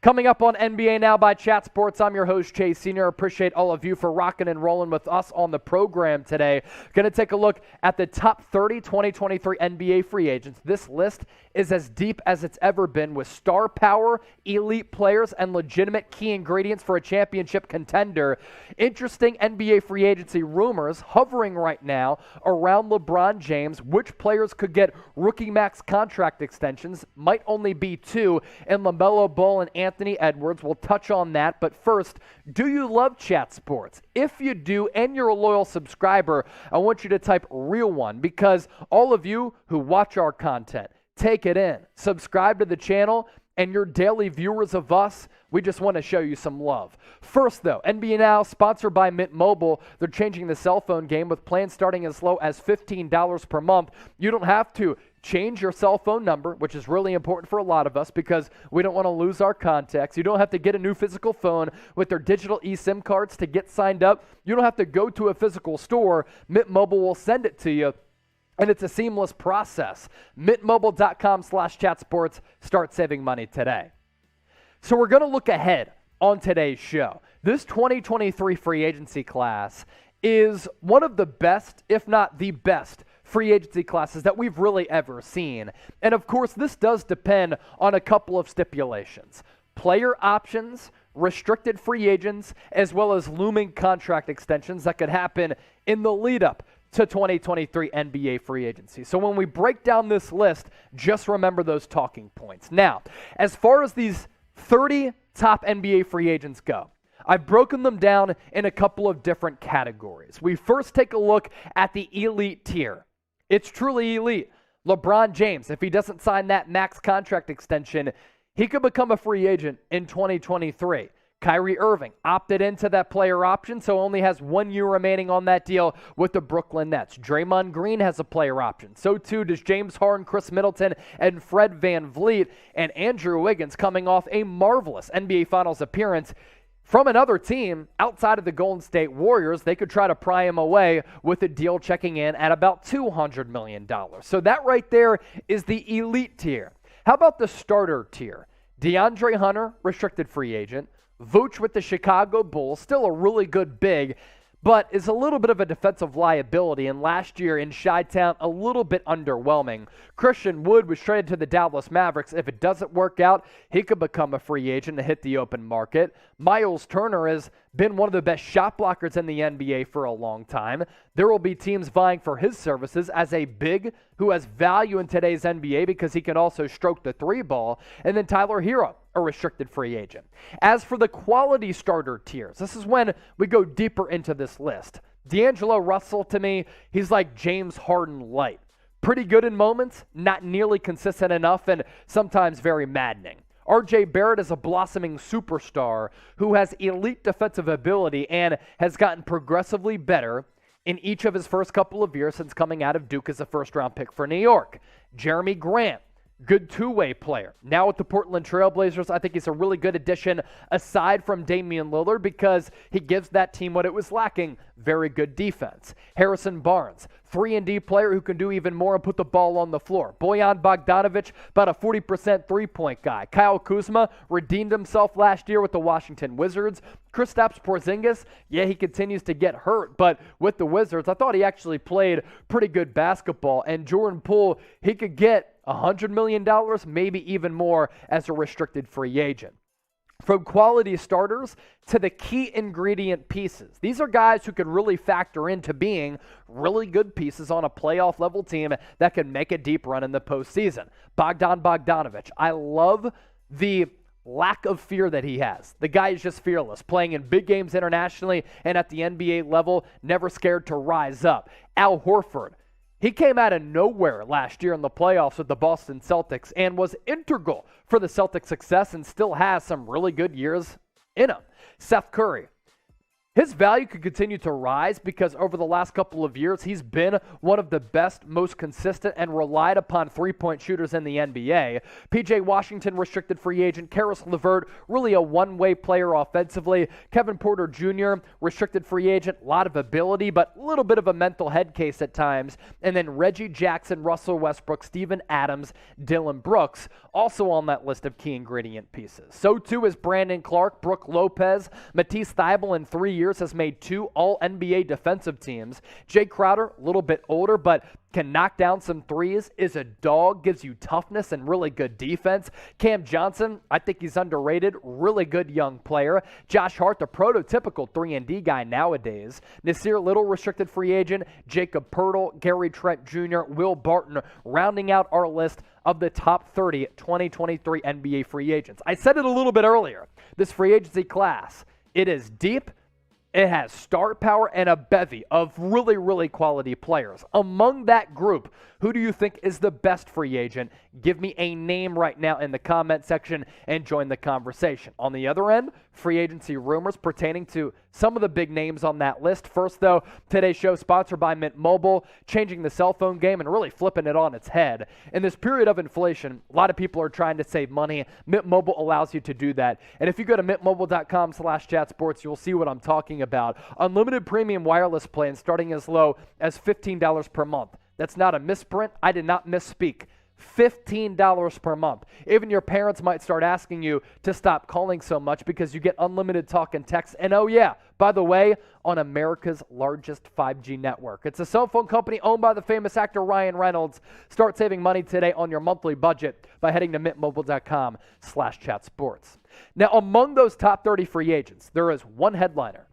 Coming up on NBA Now by Chat Sports, I'm your host, Chase Sr. Appreciate all of you for rocking and rolling with us on the program today. Going to take a look at the top 30 2023 NBA free agents. This list is as deep as it's ever been with star power, elite players, and legitimate key ingredients for a championship contender. Interesting NBA free agency rumors hovering right now around LeBron James. Which players could get rookie max contract extensions? Might only be two, and LaMelo Ball and Anthony Edwards. We'll touch on that, but first, do you love Chat Sports? If you do and you're a loyal subscriber, I want you to type real one, because all of you who watch our content, take it in, subscribe to the channel, and you're daily viewers of us, we just want to show you some love. First, though, NBA Now, sponsored by Mint Mobile. They're changing the cell phone game with plans starting as low as $15 per month. You don't have to change your cell phone number, which is really important for a lot of us because we don't want to lose our contacts. You don't have to get a new physical phone with their digital eSIM cards to get signed up. You don't have to go to a physical store. Mint Mobile will send it to you. And it's a seamless process. MintMobile.com/chatsports. Start saving money today. So we're going to look ahead on today's show. This 2023 free agency class is one of the best, if not the best, free agency classes that we've really ever seen. And of course, this does depend on a couple of stipulations. Player options, restricted free agents, as well as looming contract extensions that could happen in the lead up to 2023 NBA free agency. So when we break down this list, just remember those talking points. Now, as far as these 30 top NBA free agents go, I've broken them down in a couple of different categories. We first take a look at the elite tier. It's truly elite. LeBron James, if he doesn't sign that max contract extension, he could become a free agent in 2023. Kyrie Irving opted into that player option, so only has 1 year remaining on that deal with the Brooklyn Nets. Draymond Green has a player option. So too does James Harden, Chris Middleton, and Fred VanVleet. And Andrew Wiggins, coming off a marvelous NBA Finals appearance from another team outside of the Golden State Warriors. They could try to pry him away with a deal checking in at about $200 million. So that right there is the elite tier. How about the starter tier? DeAndre Hunter, restricted free agent. Vooch with the Chicago Bulls, still a really good big, but is a little bit of a defensive liability, and last year in Chi-Town, a little bit underwhelming. Christian Wood was traded to the Dallas Mavericks. If it doesn't work out, he could become a free agent to hit the open market. Miles Turner has been one of the best shot blockers in the NBA for a long time. There will be teams vying for his services as a big who has value in today's NBA because he can also stroke the three ball. And then Tyler Hero, a restricted free agent. As for the quality starter tiers, this is when we go deeper into this list. D'Angelo Russell, to me, he's like James Harden light. Pretty good in moments, not nearly consistent enough, and sometimes very maddening. R.J. Barrett is a blossoming superstar who has elite defensive ability and has gotten progressively better in each of his first couple of years since coming out of Duke as a first-round pick for New York. Jeremy Grant, good two-way player. Now with the Portland Trail Blazers, I think he's a really good addition aside from Damian Lillard because he gives that team what it was lacking, very good defense. Harrison Barnes, 3-and-D player who can do even more and put the ball on the floor. Bojan Bogdanovic, about a 40% three-point guy. Kyle Kuzma redeemed himself last year with the Washington Wizards. Kristaps Porzingis, yeah, he continues to get hurt, but with the Wizards, I thought he actually played pretty good basketball. And Jordan Poole, he could get $100 million, maybe even more as a restricted free agent. From quality starters to the key ingredient pieces. These are guys who can really factor into being really good pieces on a playoff level team that can make a deep run in the postseason. Bogdan Bogdanovic, I love the lack of fear that he has. The guy is just fearless, playing in big games internationally and at the NBA level, never scared to rise up. Al Horford, he came out of nowhere last year in the playoffs with the Boston Celtics and was integral for the Celtics' success and still has some really good years in him. Seth Curry, His value could continue to rise because over the last couple of years, he's been one of the best, most consistent, and relied upon three-point shooters in the NBA. P.J. Washington, restricted free agent. Karis LeVert, really a one-way player offensively. Kevin Porter Jr., restricted free agent, a lot of ability, but a little bit of a mental head case at times. And then Reggie Jackson, Russell Westbrook, Steven Adams, Dylan Brooks, also on that list of key ingredient pieces. So too is Brandon Clark, Brook Lopez, Matisse Thybulle in 3 years has made 2 All-NBA defensive teams. Jay Crowder, a little bit older, but can knock down some threes, is a dog, gives you toughness and really good defense. Cam Johnson, I think he's underrated, really good young player. Josh Hart, the prototypical 3-and-D guy nowadays. Nasir Little, restricted free agent. Jacob Poeltl, Gary Trent Jr., Will Barton, rounding out our list of the top 30 2023 NBA free agents. I said it a little bit earlier. This free agency class, it is deep. It has star power and a bevy of really, really quality players. Among that group, who do you think is the best free agent? Give me a name right now in the comment section and join the conversation. On the other end, free agency rumors pertaining to some of the big names on that list. First, though, today's show sponsored by Mint Mobile, changing the cell phone game and really flipping it on its head. In this period of inflation, a lot of people are trying to save money. Mint Mobile allows you to do that. And if you go to mintmobile.com/chatsports, you'll see what I'm talking about. Unlimited premium wireless plans starting as low as $15 per month. That's not a misprint. I did not misspeak. $15 per month. Even your parents might start asking you to stop calling so much because you get unlimited talk and text. And oh yeah, by the way, on America's largest 5G network. It's a cell phone company owned by the famous actor Ryan Reynolds. Start saving money today on your monthly budget by heading to mintmobile.com/chatsports. Now, among those top 30 free agents, there is one headliner.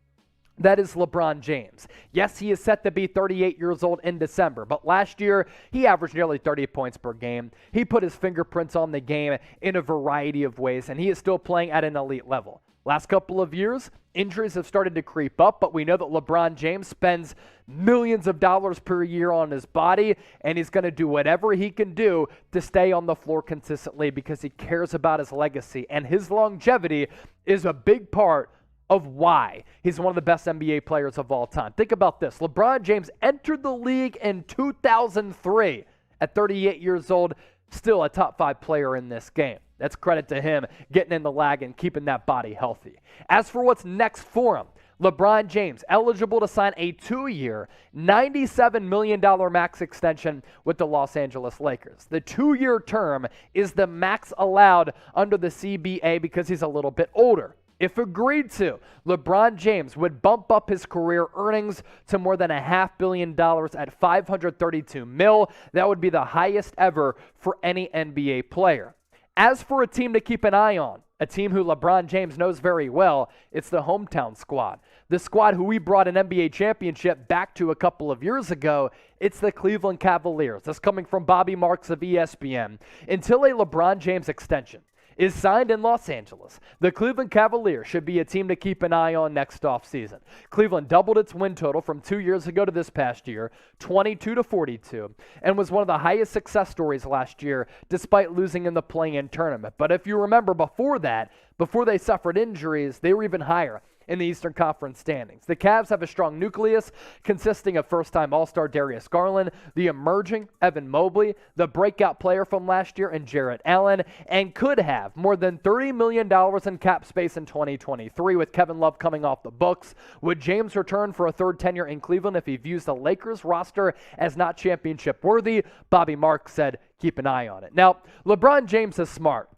That is LeBron James. Yes, he is set to be 38 years old in December, but last year he averaged nearly 30 points per game. He put his fingerprints on the game in a variety of ways, and he is still playing at an elite level. Last couple of years, injuries have started to creep up, but we know that LeBron James spends millions of dollars per year on his body, and he's going to do whatever he can do to stay on the floor consistently because he cares about his legacy, and his longevity is a big part of why he's one of the best NBA players of all time. Think about this. LeBron James entered the league in 2003 at 38 years old, still a top 5 player in this game. That's credit to him getting in the lag and keeping that body healthy. As for what's next for him, LeBron James eligible to sign a 2-year, $97 million max extension with the Los Angeles Lakers. The 2-year term is the max allowed under the CBA because he's a little bit older. If agreed to, LeBron James would bump up his career earnings to more than $500 million at $532 million. That would be the highest ever for any NBA player. As for a team to keep an eye on, a team who LeBron James knows very well, it's the hometown squad. The squad who we brought an NBA championship back to a couple of years ago, it's the Cleveland Cavaliers. That's coming from Bobby Marks of ESPN. Until a LeBron James extension is signed in Los Angeles, the Cleveland Cavaliers should be a team to keep an eye on next offseason. Cleveland doubled its win total from 2 years ago to this past year, 22-42, and was one of the highest success stories last year despite losing in the play-in tournament. But if you remember before that, before they suffered injuries, they were even higher in the Eastern Conference standings. The Cavs have a strong nucleus consisting of first-time All-Star Darius Garland, the emerging Evan Mobley, the breakout player from last year in Jarrett Allen, and could have more than $30 million in cap space in 2023 with Kevin Love coming off the books. Would James return for a third tenure in Cleveland if he views the Lakers roster as not championship worthy? Bobby Marks said, keep an eye on it. Now, LeBron James is smart.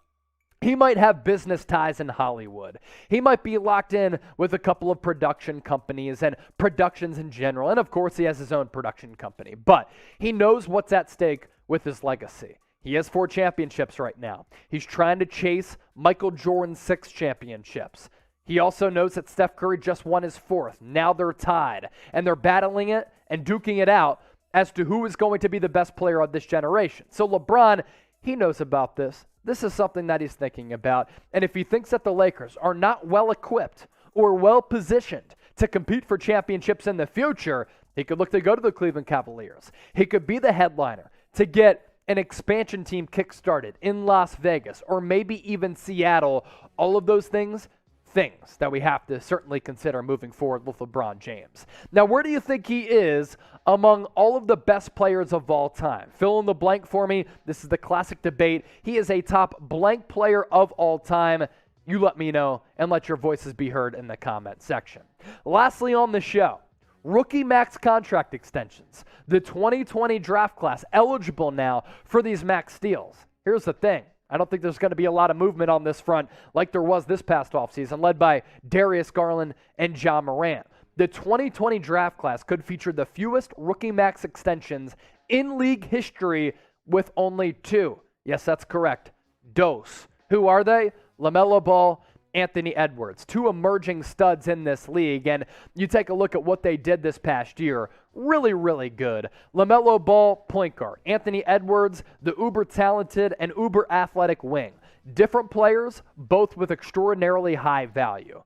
He might have business ties in Hollywood. He might be locked in with a couple of production companies and productions in general. And of course, he has his own production company. But he knows what's at stake with his legacy. He has 4 championships right now. He's trying to chase Michael Jordan's 6 championships. He also knows that Steph Curry just won his 4th. Now they're tied. And they're battling it and duking it out as to who is going to be the best player of this generation. So LeBron, he knows about this. This is something that he's thinking about. And if he thinks that the Lakers are not well-equipped or well-positioned to compete for championships in the future, he could look to go to the Cleveland Cavaliers. He could be the headliner to get an expansion team kick-started in Las Vegas or maybe even Seattle. All of those things things that we have to certainly consider moving forward with LeBron James. Now, where do you think he is among all of the best players of all time? Fill in the blank for me. This is the classic debate. He is a top blank player of all time. You let me know and let your voices be heard in the comment section. Lastly on the show, rookie max contract extensions. The 2020 draft class eligible now for these max deals. Here's the thing. I don't think there's going to be a lot of movement on this front like there was this past offseason, led by Darius Garland and Ja Morant. The 2020 draft class could feature the fewest rookie max extensions in league history with only 2. Yes, that's correct. Dos. Who are they? LaMelo Ball, Anthony Edwards, 2 emerging studs in this league. And you take a look at what they did this past year. Really, really good. LaMelo Ball, point guard. Anthony Edwards, the uber-talented and uber-athletic wing. Different players, both with extraordinarily high value.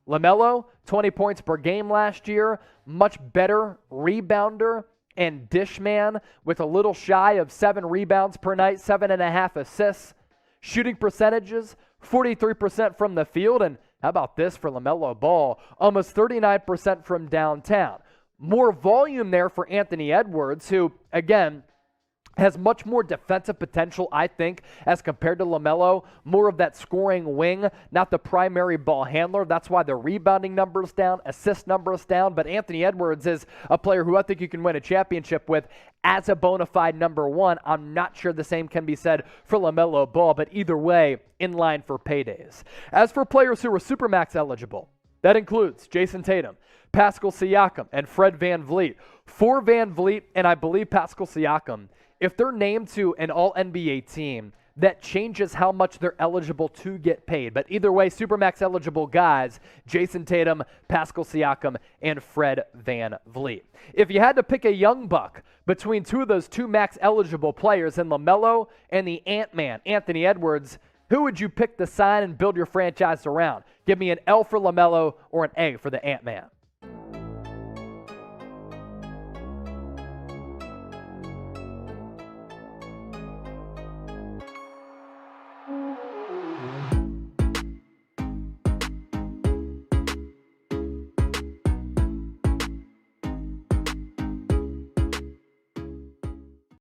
LaMelo, 20 points per game last year. Much better rebounder and dish man with a little shy of 7 rebounds per night, 7.5 assists. Shooting percentages, 43% from the field. And how about this for LaMelo Ball? Almost 39% from downtown. More volume there for Anthony Edwards, who, again, has much more defensive potential, I think, as compared to LaMelo. More of that scoring wing, not the primary ball handler. That's why the rebounding number's down, assist number's down. But Anthony Edwards is a player who I think you can win a championship with as a bona fide number 1. I'm not sure the same can be said for LaMelo Ball, but either way, in line for paydays. As for players who are Supermax eligible, that includes Jason Tatum, Pascal Siakam, and Fred VanVleet. For VanVleet, and I believe Pascal Siakam, if they're named to an all-NBA team, that changes how much they're eligible to get paid. But either way, Supermax eligible guys, Jason Tatum, Pascal Siakam, and Fred VanVleet. If you had to pick a young buck between 2 of those 2 max eligible players in LaMelo and the Ant-Man, Anthony Edwards, who would you pick to sign and build your franchise around? Give me an L for LaMelo or an A for the Ant-Man.